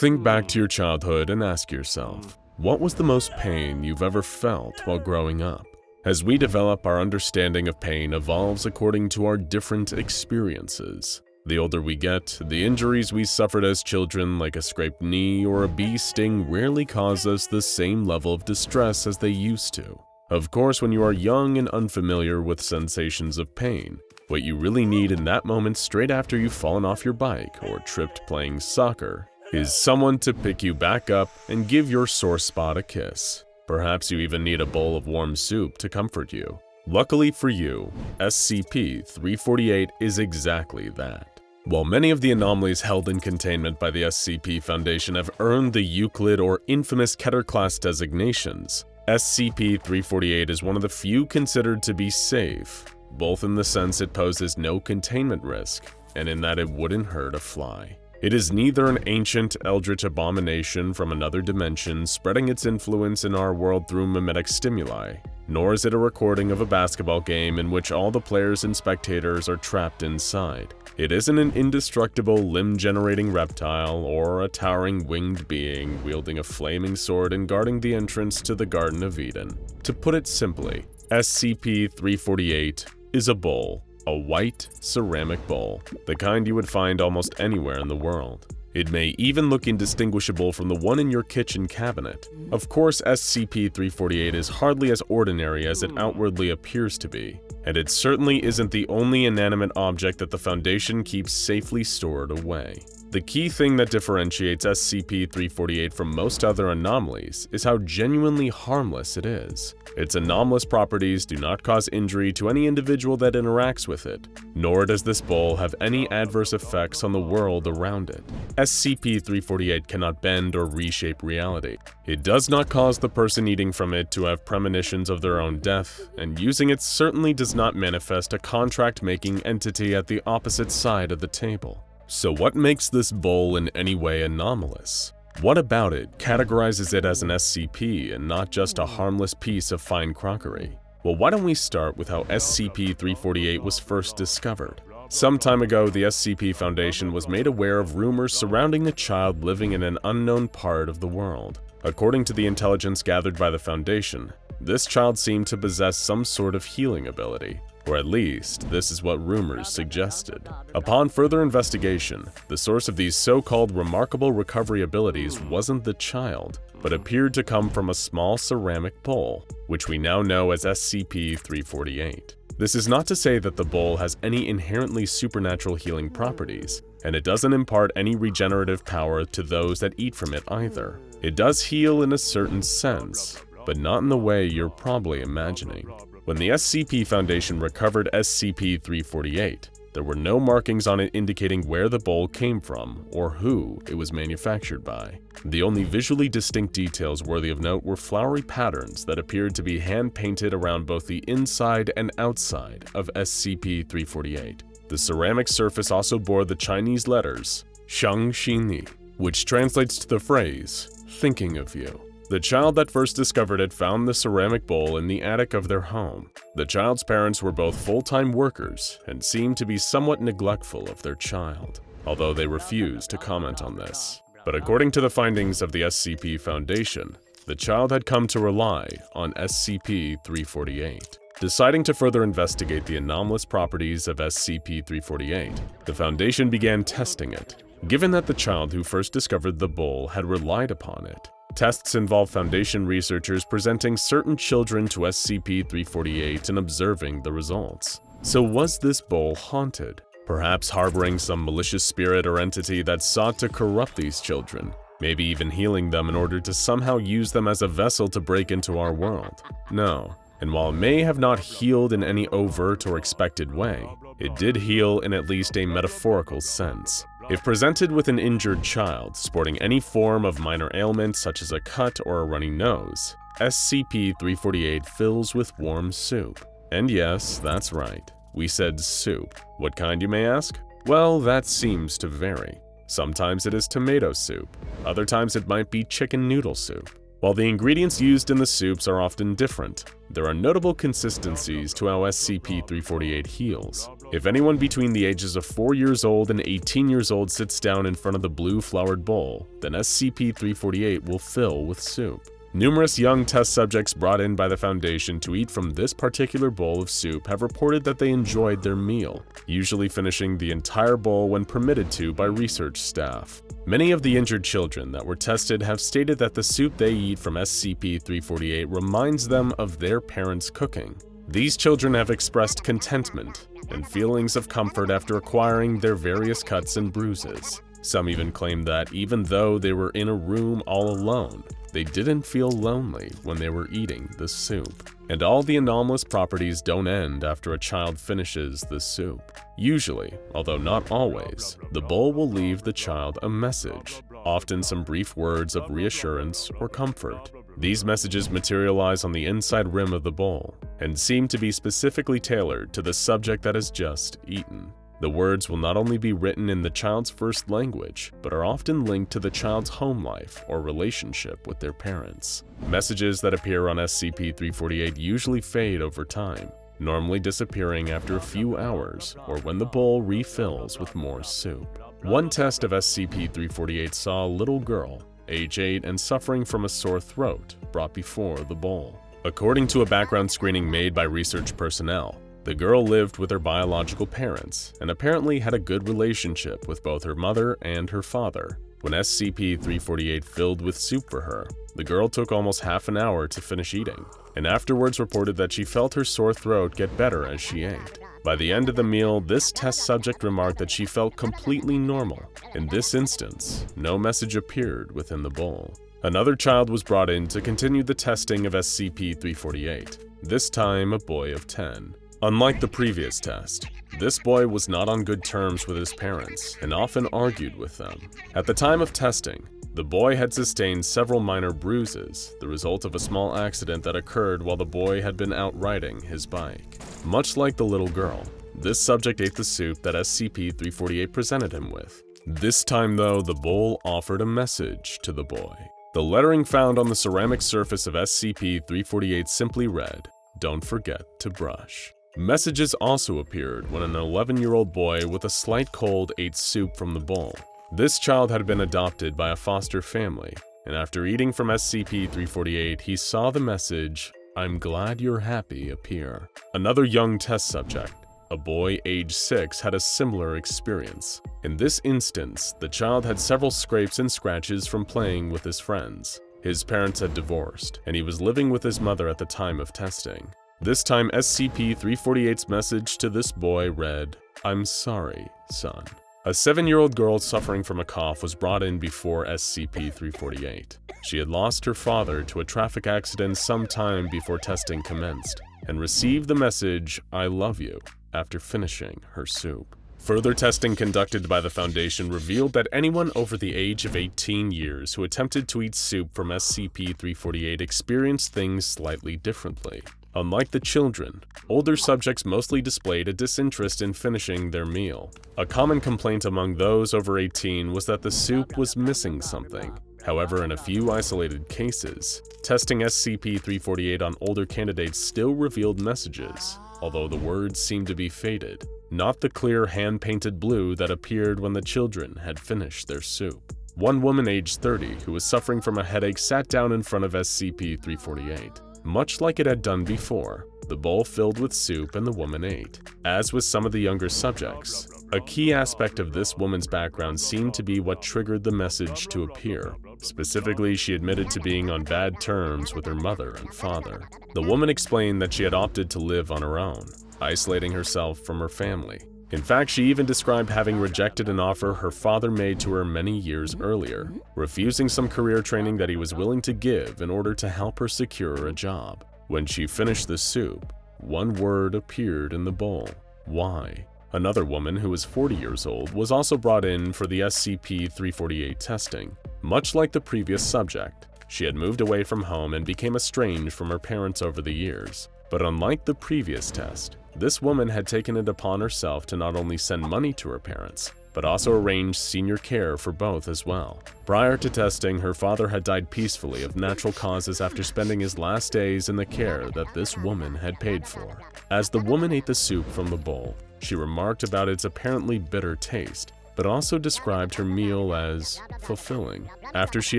Think back to your childhood and ask yourself, what was the most pain you've ever felt while growing up? As we develop, our understanding of pain evolves according to our different experiences. The older we get, the injuries we suffered as children, like a scraped knee or a bee sting, rarely cause us the same level of distress as they used to. Of course, when you are young and unfamiliar with sensations of pain, what you really need in that moment straight after you've fallen off your bike or tripped playing soccer is someone to pick you back up and give your sore spot a kiss. Perhaps you even need a bowl of warm soup to comfort you. Luckily for you, SCP-348 is exactly that. While many of the anomalies held in containment by the SCP Foundation have earned the Euclid or infamous Keter class designations, SCP-348 is one of the few considered to be safe, both in the sense it poses no containment risk and in that it wouldn't hurt a fly. It is neither an ancient eldritch abomination from another dimension spreading its influence in our world through mimetic stimuli, nor is it a recording of a basketball game in which all the players and spectators are trapped inside. It isn't an indestructible limb-generating reptile or a towering winged being wielding a flaming sword and guarding the entrance to the Garden of Eden. To put it simply, SCP-348 is a bowl. A white ceramic bowl, the kind you would find almost anywhere in the world. It may even look indistinguishable from the one in your kitchen cabinet. Of course, SCP-348 is hardly as ordinary as it outwardly appears to be, and it certainly isn't the only inanimate object that the Foundation keeps safely stored away. The key thing that differentiates SCP-348 from most other anomalies is how genuinely harmless it is. Its anomalous properties do not cause injury to any individual that interacts with it, nor does this bowl have any adverse effects on the world around it. SCP-348 cannot bend or reshape reality. It does not cause the person eating from it to have premonitions of their own death, and using it certainly does not manifest a contract-making entity at the opposite side of the table. So what makes this bowl in any way anomalous? What about it categorizes it as an SCP and not just a harmless piece of fine crockery? Well, why don't we start with how SCP-348 was first discovered? Some time ago, the SCP Foundation was made aware of rumors surrounding a child living in an unknown part of the world. According to the intelligence gathered by the Foundation, this child seemed to possess some sort of healing ability, or at least this is what rumors suggested. Upon further investigation, the source of these so-called remarkable recovery abilities wasn't the child, but appeared to come from a small ceramic bowl, which we now know as SCP-348. This is not to say that the bowl has any inherently supernatural healing properties, and it doesn't impart any regenerative power to those that eat from it either. It does heal in a certain sense, but not in the way you're probably imagining. When the SCP Foundation recovered SCP-348, there were no markings on it indicating where the bowl came from or who it was manufactured by. The only visually distinct details worthy of note were flowery patterns that appeared to be hand-painted around both the inside and outside of SCP-348. The ceramic surface also bore the Chinese letters Shang Xini, which translates to the phrase, "thinking of you." The child that first discovered it found the ceramic bowl in the attic of their home. The child's parents were both full-time workers and seemed to be somewhat neglectful of their child, although they refused to comment on this. But according to the findings of the SCP Foundation, the child had come to rely on SCP-348. Deciding to further investigate the anomalous properties of SCP-348, the Foundation began testing it, given that the child who first discovered the bowl had relied upon it. Tests involve Foundation researchers presenting certain children to SCP-348 and observing the results. So was this bowl haunted? Perhaps harboring some malicious spirit or entity that sought to corrupt these children, maybe even healing them in order to somehow use them as a vessel to break into our world? No. And while it may have not healed in any overt or expected way, it did heal in at least a metaphorical sense. If presented with an injured child sporting any form of minor ailment such as a cut or a runny nose, SCP-348 fills with warm soup. And yes, that's right, we said soup. What kind, you may ask? Well, that seems to vary. Sometimes it is tomato soup, other times it might be chicken noodle soup. While the ingredients used in the soups are often different, there are notable consistencies to how SCP-348 heals. If anyone between the ages of 4 years old and 18 years old sits down in front of the blue flowered bowl, then SCP-348 will fill with soup. Numerous young test subjects brought in by the Foundation to eat from this particular bowl of soup have reported that they enjoyed their meal, usually finishing the entire bowl when permitted to by research staff. Many of the injured children that were tested have stated that the soup they eat from SCP-348 reminds them of their parents' cooking. These children have expressed contentment and feelings of comfort after acquiring their various cuts and bruises. Some even claim that even though they were in a room all alone, they didn't feel lonely when they were eating the soup. And all the anomalous properties don't end after a child finishes the soup. Usually, although not always, the bowl will leave the child a message, often some brief words of reassurance or comfort. These messages materialize on the inside rim of the bowl and seem to be specifically tailored to the subject that has just eaten. The words will not only be written in the child's first language, but are often linked to the child's home life or relationship with their parents. Messages that appear on SCP-348 usually fade over time, normally disappearing after a few hours or when the bowl refills with more soup. One test of SCP-348 saw a little girl, age 8 and suffering from a sore throat, brought before the bowl. According to a background screening made by research personnel, the girl lived with her biological parents and apparently had a good relationship with both her mother and her father. When SCP-348 filled with soup for her, the girl took almost half an hour to finish eating, and afterwards reported that she felt her sore throat get better as she ate. By the end of the meal, this test subject remarked that she felt completely normal. In this instance, no message appeared within the bowl. Another child was brought in to continue the testing of SCP-348, this time a boy of 10. Unlike the previous test, this boy was not on good terms with his parents and often argued with them. At the time of testing, the boy had sustained several minor bruises, the result of a small accident that occurred while the boy had been out riding his bike. Much like the little girl, this subject ate the soup that SCP-348 presented him with. This time though, the bowl offered a message to the boy. The lettering found on the ceramic surface of SCP-348 simply read, "Don't forget to brush." Messages also appeared when an 11-year-old boy with a slight cold ate soup from the bowl. This child had been adopted by a foster family, and after eating from SCP-348, he saw the message, "I'm glad you're happy," appear. Another young test subject, a boy age 6, had a similar experience. In this instance, the child had several scrapes and scratches from playing with his friends. His parents had divorced, and he was living with his mother at the time of testing. This time, SCP-348's message to this boy read, "I'm sorry, son." A 7-year-old girl suffering from a cough was brought in before SCP-348. She had lost her father to a traffic accident some time before testing commenced, and received the message, "I love you," after finishing her soup. Further testing conducted by the Foundation revealed that anyone over the age of 18 years who attempted to eat soup from SCP-348 experienced things slightly differently. Unlike the children, older subjects mostly displayed a disinterest in finishing their meal. A common complaint among those over 18 was that the soup was missing something. However, in a few isolated cases, testing SCP-348 on older candidates still revealed messages, although the words seemed to be faded, not the clear hand-painted blue that appeared when the children had finished their soup. One woman aged 30 who was suffering from a headache sat down in front of SCP-348. Much like it had done before, the bowl filled with soup and the woman ate. As with some of the younger subjects, a key aspect of this woman's background seemed to be what triggered the message to appear. Specifically, she admitted to being on bad terms with her mother and father. The woman explained that she had opted to live on her own, isolating herself from her family. In fact, she even described having rejected an offer her father made to her many years earlier, refusing some career training that he was willing to give in order to help her secure a job. When she finished the soup, one word appeared in the bowl: "Why?" Another woman who was 40 years old was also brought in for the SCP-348 testing. Much like the previous subject, she had moved away from home and became estranged from her parents over the years. But unlike the previous test, this woman had taken it upon herself to not only send money to her parents, but also arranged senior care for both as well. Prior to testing, her father had died peacefully of natural causes after spending his last days in the care that this woman had paid for. As the woman ate the soup from the bowl, she remarked about its apparently bitter taste, but also described her meal as fulfilling. After she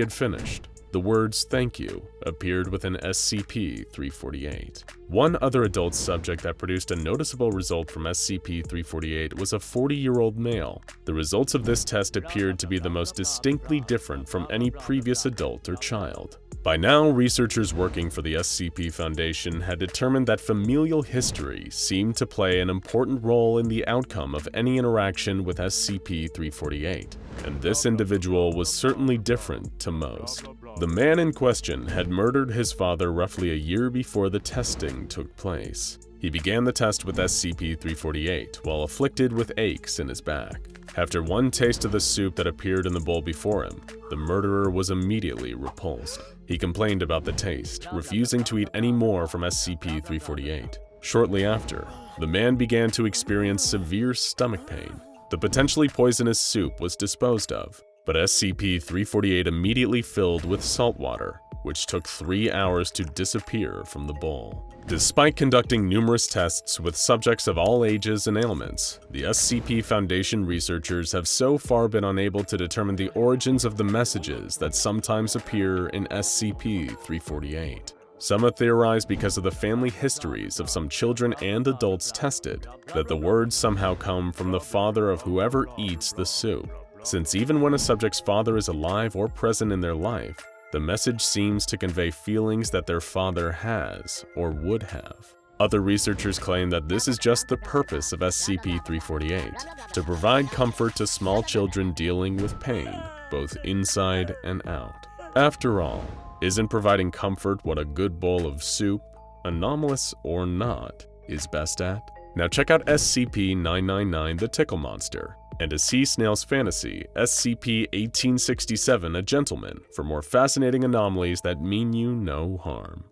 had finished, the words "thank you" appeared within SCP-348. One other adult subject that produced a noticeable result from SCP-348 was a 40-year-old male. The results of this test appeared to be the most distinctly different from any previous adult or child. By now, researchers working for the SCP Foundation had determined that familial history seemed to play an important role in the outcome of any interaction with SCP-348, and this individual was certainly different to most. The man in question had murdered his father roughly a year before the testing took place. He began the test with SCP-348 while afflicted with aches in his back. After one taste of the soup that appeared in the bowl before him, the murderer was immediately repulsed. He complained about the taste, refusing to eat any more from SCP-348. Shortly after, the man began to experience severe stomach pain. The potentially poisonous soup was disposed of, but SCP-348 immediately filled with salt water, which took 3 hours to disappear from the bowl. Despite conducting numerous tests with subjects of all ages and ailments, the SCP Foundation researchers have so far been unable to determine the origins of the messages that sometimes appear in SCP-348. Some have theorized because of the family histories of some children and adults tested, that the words somehow come from the father of whoever eats the soup, since even when a subject's father is alive or present in their life, the message seems to convey feelings that their father has or would have. Other researchers claim that this is just the purpose of SCP-348, to provide comfort to small children dealing with pain, both inside and out. After all, isn't providing comfort what a good bowl of soup, anomalous or not, is best at? Now check out SCP-999 the Tickle Monster, and a Sea Snail's Fantasy, SCP-1867 A Gentleman, for more fascinating anomalies that mean you no harm.